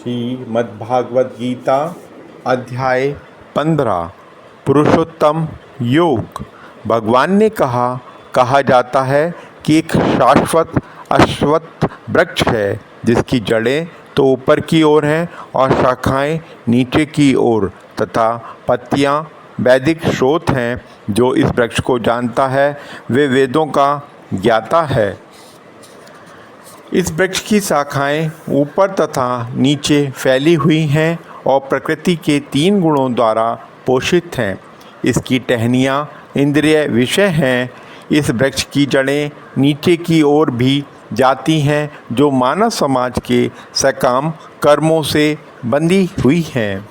श्रीमद्भागवत गीता अध्याय 15 पुरुषोत्तम योग। भगवान ने कहा जाता है कि एक शाश्वत अश्वत्थ वृक्ष है जिसकी जड़ें तो ऊपर की ओर हैं और शाखाएं नीचे की ओर तथा पत्तियां वैदिक स्रोत हैं। जो इस वृक्ष को जानता है वे वेदों का ज्ञाता है। इस वृक्ष की शाखाएं ऊपर तथा नीचे फैली हुई हैं और प्रकृति के 3 गुणों द्वारा पोषित हैं। इसकी टहनियाँ इंद्रिय विषय हैं। इस वृक्ष की जड़ें नीचे की ओर भी जाती हैं जो मानव समाज के सकाम कर्मों से बंधी हुई हैं।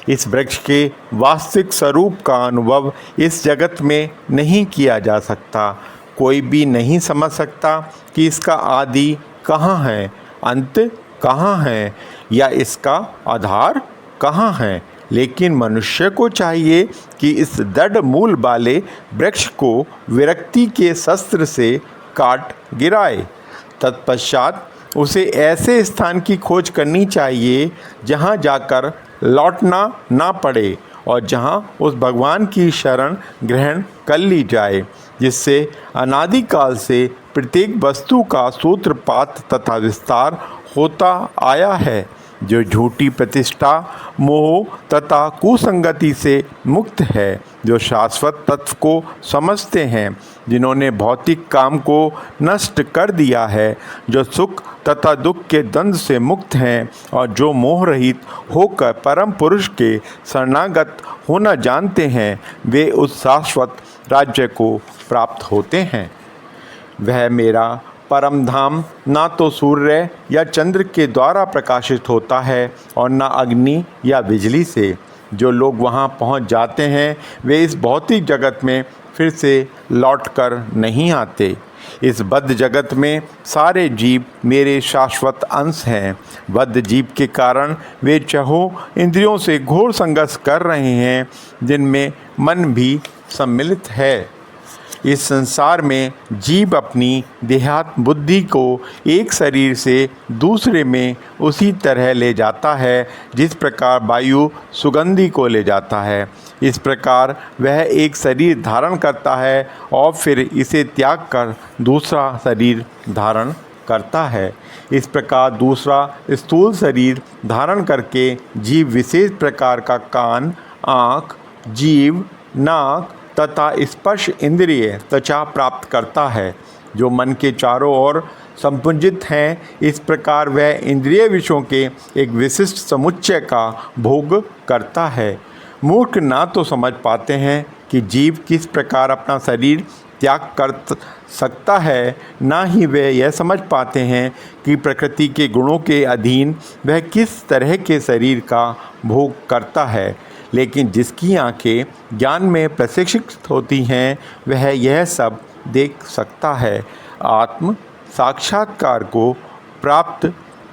इस वृक्ष के वास्तविक स्वरूप का अनुभव इस जगत में नहीं किया जा सकता। कोई भी नहीं समझ सकता कि इसका आदि कहाँ है, अंत कहाँ है या इसका आधार कहाँ है। लेकिन मनुष्य को चाहिए कि इस दृढ़ मूल वाले वृक्ष को विरक्ति के शस्त्र से काट गिराए। तत्पश्चात उसे ऐसे स्थान की खोज करनी चाहिए जहाँ जाकर लौटना ना पड़े और जहाँ उस भगवान की शरण ग्रहण कर ली जाए जिससे अनादिकाल से प्रत्येक वस्तु का सूत्रपात तथा विस्तार होता आया है, जो झूठी प्रतिष्ठा मोह तथा कुसंगति से मुक्त है, जो शाश्वत तत्व को समझते हैं, जिन्होंने भौतिक काम को नष्ट कर दिया है, जो सुख तथा दुख के द्वंद्व से मुक्त हैं और जो मोह रहित होकर परम पुरुष के शरणागत होना जानते हैं, वे उस शाश्वत राज्य को प्राप्त होते हैं। वह मेरा परम धाम ना तो सूर्य या चंद्र के द्वारा प्रकाशित होता है और ना अग्नि या बिजली से। जो लोग वहाँ पहुँच जाते हैं वे इस भौतिक जगत में फिर से लौटकर नहीं आते। इस बद्ध जगत में सारे जीव मेरे शाश्वत अंश हैं। बद्ध जीव के कारण वे चहों इंद्रियों से घोर संघर्ष कर रहे हैं जिनमें मन भी सम्मिलित है। इस संसार में जीव अपनी देहात्म बुद्धि को एक शरीर से दूसरे में उसी तरह ले जाता है जिस प्रकार वायु सुगंधि को ले जाता है। इस प्रकार वह एक शरीर धारण करता है और फिर इसे त्याग कर दूसरा शरीर धारण करता है। इस प्रकार दूसरा स्थूल शरीर धारण करके जीव विशेष प्रकार का कान, आँख, जीभ, नाक तथा स्पर्श इंद्रिय त्वचा प्राप्त करता है जो मन के चारों ओर संपुंजित हैं। इस प्रकार वह इंद्रिय विषयों के एक विशिष्ट समुच्चय का भोग करता है। मूर्ख ना तो समझ पाते हैं कि जीव किस प्रकार अपना शरीर त्याग कर सकता है, ना ही वे यह समझ पाते हैं कि प्रकृति के गुणों के अधीन वह किस तरह के शरीर का भोग करता है। लेकिन जिसकी आंखें ज्ञान में प्रशिक्षित होती हैं वह यह सब देख सकता है। आत्म साक्षात्कार को प्राप्त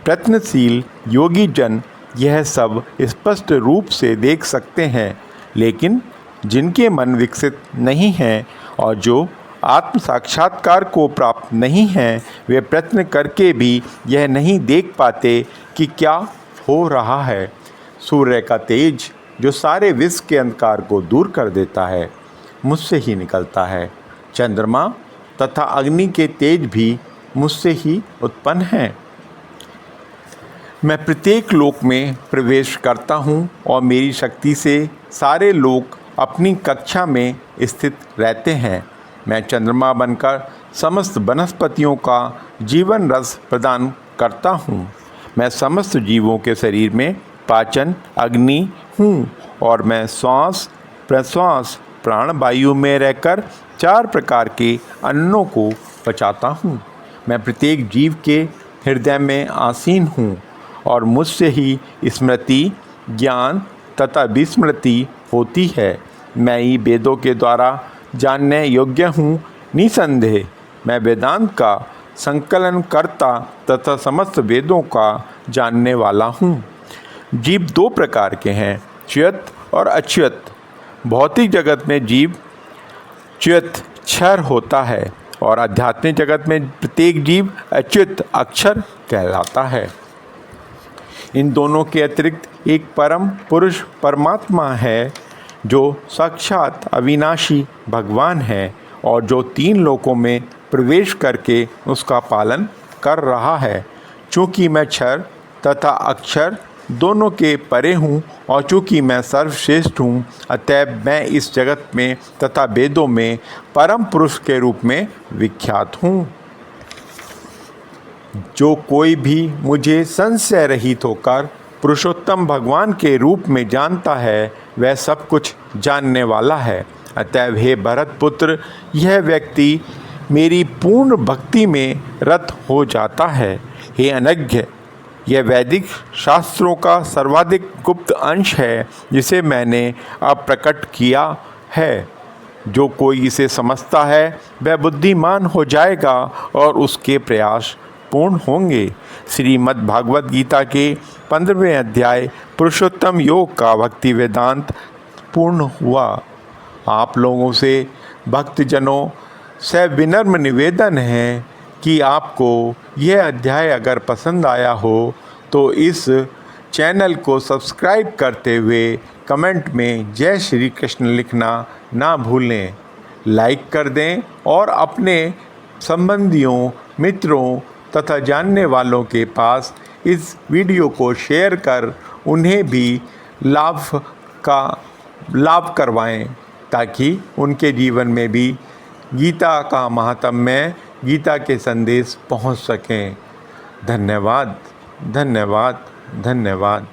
प्रयत्नशील योगी जन यह सब स्पष्ट रूप से देख सकते हैं। लेकिन जिनके मन विकसित नहीं हैं और जो आत्म साक्षात्कार को प्राप्त नहीं हैं, वे प्रयत्न करके भी यह नहीं देख पाते कि क्या हो रहा है। सूर्य का तेज जो सारे विश्व के अंधकार को दूर कर देता है, मुझसे ही निकलता है। चंद्रमा तथा अग्नि के तेज भी मुझसे ही उत्पन्न हैं। मैं प्रत्येक लोक में प्रवेश करता हूँ और मेरी शक्ति से सारे लोग अपनी कक्षा में स्थित रहते हैं। मैं चंद्रमा बनकर समस्त वनस्पतियों का जीवन रस प्रदान करता हूँ। मैं समस्त जीवों के शरीर में पाचन अग्नि हूँ और मैं श्वास प्रश्वास प्राण वायु में रहकर 4 प्रकार के अन्नों को पचाता हूँ। मैं प्रत्येक जीव के हृदय में आसीन हूँ और मुझसे ही स्मृति ज्ञान तथा विस्मृति होती है। मैं ही वेदों के द्वारा जानने योग्य हूँ। निसंदेह मैं वेदांत का संकलन करता तथा समस्त वेदों का जानने वाला हूँ। जीव 2 प्रकार के हैं, च्युत और अच्युत। भौतिक जगत में जीव च्युत क्षर होता है और आध्यात्मिक जगत में प्रत्येक जीव अच्युत अक्षर कहलाता है। इन दोनों के अतिरिक्त एक परम पुरुष परमात्मा है जो साक्षात अविनाशी भगवान है और जो 3 लोकों में प्रवेश करके उसका पालन कर रहा है। चूँकि मैं क्षर तथा अक्षर दोनों के परे हूँ और चूँकि मैं सर्वश्रेष्ठ हूँ, अतएव मैं इस जगत में तथा वेदों में परम पुरुष के रूप में विख्यात हूँ। जो कोई भी मुझे संशय रहित होकर पुरुषोत्तम भगवान के रूप में जानता है, वह सब कुछ जानने वाला है। अतएव हे भरत पुत्र, यह व्यक्ति मेरी पूर्ण भक्ति में रत हो जाता है। हे अनज्ञ, यह वैदिक शास्त्रों का सर्वाधिक गुप्त अंश है जिसे मैंने अब प्रकट किया है। जो कोई इसे समझता है वह बुद्धिमान हो जाएगा और उसके प्रयास पूर्ण होंगे। श्रीमद् भागवत गीता के 15वें अध्याय पुरुषोत्तम योग का भक्ति वेदांत पूर्ण हुआ। आप लोगों से भक्तजनों से विनम्र निवेदन है कि आपको यह अध्याय अगर पसंद आया हो तो इस चैनल को सब्सक्राइब करते हुए कमेंट में जय श्री कृष्ण लिखना ना भूलें। लाइक कर दें और अपने संबंधियों, मित्रों तथा जानने वालों के पास इस वीडियो को शेयर कर उन्हें भी लाभ करवाएं ताकि उनके जीवन में भी गीता का महात्म्य, गीता के संदेश पहुंच सकें। धन्यवाद, धन्यवाद, धन्यवाद।